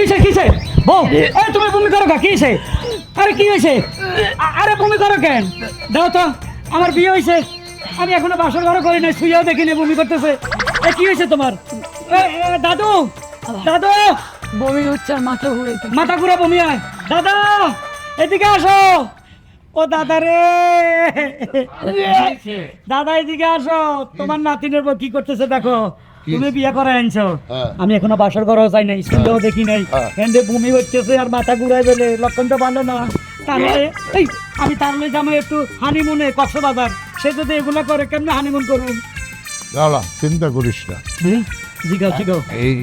কিসে বউ তুমি বমি করো কিসে? আরে কি হয়েছে? আরে বমি করো কেন? দাও তো, আমার বিয়ে হয়েছে, আমি এখনো বাসর ঘর করি নাই, শুয়েও দেখিনি বমি করতেছে। কি হয়েছে তোমার? দাদু দাদু বমি হচ্ছে আর মাথা ঘুরে বমি হয়। দাদা এদিকে আসো। ও দাদা রে, দাদা এদিকে আসো। তোমার নাতিনের বউ কি করতেছে দেখো। তুমি বিয়ে করে আনছো, আমি এখনো বাসর ঘরও যাই নাই, স্কুলেও দেখি নাই, এন্ডে বমি হচ্ছে আর মাথা ঘুরাই বেলে, লক্ষণ তো ভালো না। তাহলে আমি তাহলে যাবো একটু হানিমুনে কক্সবাজার, সে যদি এগুলো করে কেমনে হানিমুন করুন? দাঁড়া, চিন্তা করিস না। জিগাও জিগাও। এই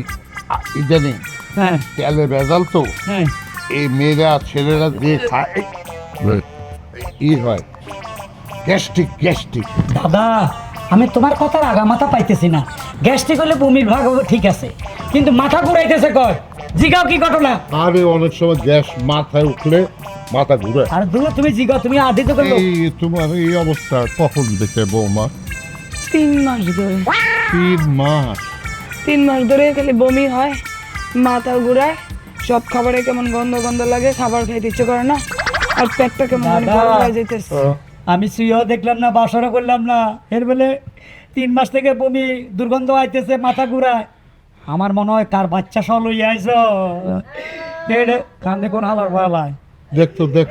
জানি হ্যাঁ তেলে ভেজাল তো, হ্যাঁ এই মেয়েরা ছেলেরা যে খায় ই হয় গ্যাস্ট্রিক গ্যাস্ট্রিক। দাদা আমি তোমার কথার আগা মাথা পাইতেছি না। গ্যাস্ট্রিক হলে বমির ভাগ হবে ঠিক আছে, কিন্তু মাথা ঘুরাইতেছে কয়। জিগাও কি ঘটনা? আরে অনেক সময় গ্যাস মাথায় উঠলে মাথা ঘুরে। আর দূরে তুমি জিগাও, তুমি আধি তো করবো। এই তোমার এই অবস্থা কখন দেখে বৌমা? 3 মাস ধরে। 3 মাস? 3 মাস ধরে খালি বমি হয়, মাথা ঘুরায়, সব খাবারে কেমন গন্ধ গন্ধ লাগে, খাবার খাইতে ইচ্ছে করে না, আর পেটটা কেমন জানি বড় হয়ে যাইতেছে। আমি শুয়েও দেখলাম না, বাসরও করলাম না, এর বেলে 3 মাস থেকে বমি দুর্গন্ধ আইতেছে, মাথা ঘুরায়। আমার মনে হয় কার বাচ্চা সহ লইয়া আইছ। কান্দে কোন হালার ভালাই দেখ তো দেখ।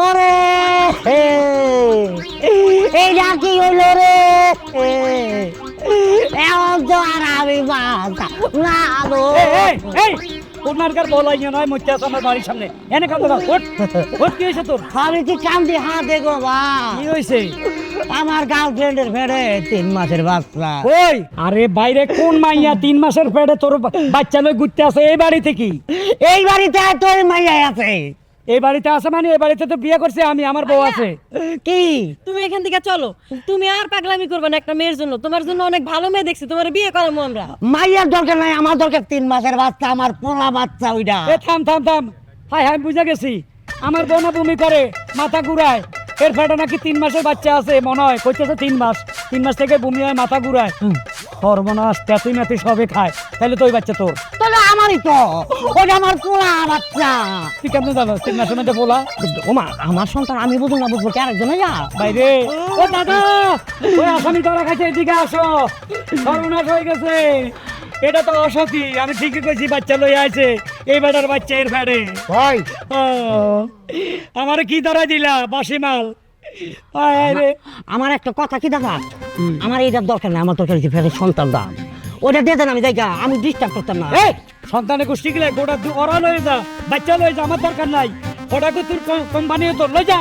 ওরে এইটা কি হইল রে? এমন তো আর আমি না গো। ওনারকার বলাইয়া নয়, মরতে আছে আমার বাড়ির সামনে, এনে কান্দে না। ওট কি হয়েছে তোর? আমি কি কান্দি হাতে গো বা? কি হয়েছে? আমার গার্লফ্রেন্ডের ফেরে 3 মাসের বাচ্চা। ওই আরে বাইরে কোন মাইয়া 3 মাসের পেটে তোর বাচ্চা লই ঘুরতে আছে? এই বাড়িতে কি? এই বাড়িতে তোর মাইয়া আছে? এই বাড়িতে আছে মানে এই বাড়িতে তো বিয়ে করছে আমি, আমার বউ আছে। কি তুমি এখান থেকে চলো, তুমি আর পাগলামি করবে না একটা মেয়ের জন্য। তোমার জন্য অনেক ভালো মেয়ে দেখছি, তোমার বিয়ে করাবো আমরা। মাইয়ার দরকার নাই, আমার দরকার 3 মাসের বাচ্চা, আমার পোলা বাচ্চা ওইটা। এ থাম থাম থাম, হাই হাই বুঝা গেছি। আমার বোন বমি করে, মাথা ঘুরায়, এর পেটে নাকি 3 মাসের বাচ্চা আছে মনে হয়, কইতেছে 3 মাস। 3 মাস থেকে বমি হয়, মাথা ঘুরায়, সর্বনাশ, তেতুই মেতুই সবে খায়। তাহলে তো ওই বাচ্চা তোর। তাহলে আমারই তো, ওটা আমার পোলা বাচ্চা। তুই কেমন জানো 3 মাসের মধ্যে বলা? ওমা আমার সন্তান, আমি বুঝুন না বুঝবো কি আরেকজনে যা বাইরে। ও দাদা, ওই আসামি ধরা খাইছে, এদিকে আসো, সর্বনাশ হয়ে গেছে। এটা তো অসতি, আমি ঠিকই কইছি, বাচ্চা লই আছে, এই বেটার বাচ্চা এর ফেড়ে। ভাই আমারে কি ধরা দিলা? বাসি মাল। আয় রে, আমার একটা কথা কি দেখা, আমার এইটার দরকার নেই, আমার দরকার হচ্ছে ফেরে সন্তান দাম, ওটা দিয়ে দেন, আমি দেখা, আমি ডিস্টার্ব করতাম না। এই সন্তানে গোষ্ঠী গেলে গোটা ওরা লয়ে যা, বাচ্চা লয়ে যা, আমার দরকার নাই। ওটাকে তোর কোম্পানি তোর লই যা।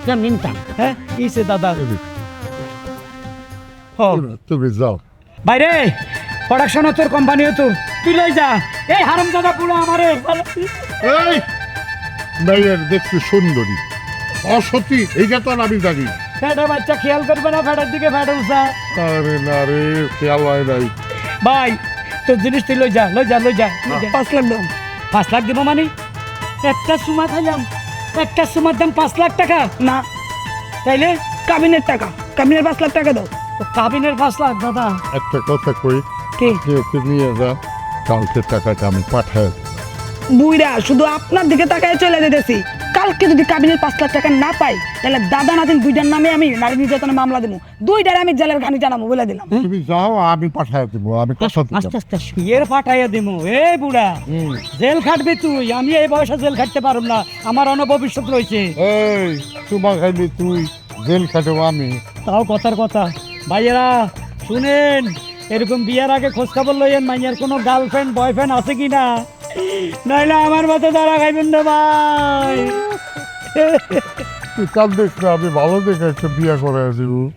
কেমন নিতাম? হ্যাঁ কিসে দাদা? তুমি যাও বাইরে, প্রোডাকশন তোর, কোম্পানি তোর, তুই লই যা। এই হারাম দাদা পুরো আমারে। এই মেয়ের দেখতে সুন্দরী, অসতী, এইটা তো আর আমি জানি। ফেটে বাচ্চা খেয়াল করবে না, ফেটার দিকে ফেটে উঠা। আরে না রে, খেয়াল হয় নাই। ভাই তোর জিনিস তুই লই যা, লই যা, লই যা। 5 লাখ দাও। 5 লাখ দিব মানে? একটা সুমা খাইলাম, একটা সুমার দাম 5 লাখ টাকা? না, তাইলে কাবিনের টাকা, কাবিনের 5 লাখ টাকা দাও। কাবিনের 5 লাখ? দাদা একটা কথা কই, কি? ওকে নিয়ে যা, কালকে টাকাটা আমি পাঠাই। বুইরা শুধু আপনার দিকে তাকায় চলে যেতেছি। কালকে যদি কাবিনের 5 লাখ টাকা না পাই, তাহলে দাদা নাতিন দুইটার নামে আমি নারী নির্যাতনের মামলা দেবো, দুইটারে আমি জেলের ঘানি জানাবো বলে দিলাম। তুমি যাও, আমি পাঠাই দেবো, আমি কথা দিলাম। আস্তে আস্তে বিয়ের পাঠাইয়া দিমু। এ বুড়া, জেল খাটবি তুই, আমি এই বয়সে জেল খাটতে পারব না, আমার অন্য ভবিষ্যৎ রয়েছে। এই তোমার খাইলে তুই, জেল খাটো আমি। তাও কথার কথা। ভাইয়েরা শুনেন, এরকম বিয়ার আগে খোঁজ খবর লইয়েন মাইয়ার কোনো গার্লফ্রেন্ড বয়ফ্রেন্ড আছে কিনা, নাইলে আমার মতো দাঁড়া খাইবেন না ভাই। তুই কাল দেখ না, আমি ভালো দেখে একটা বিয়ে করে আসিব।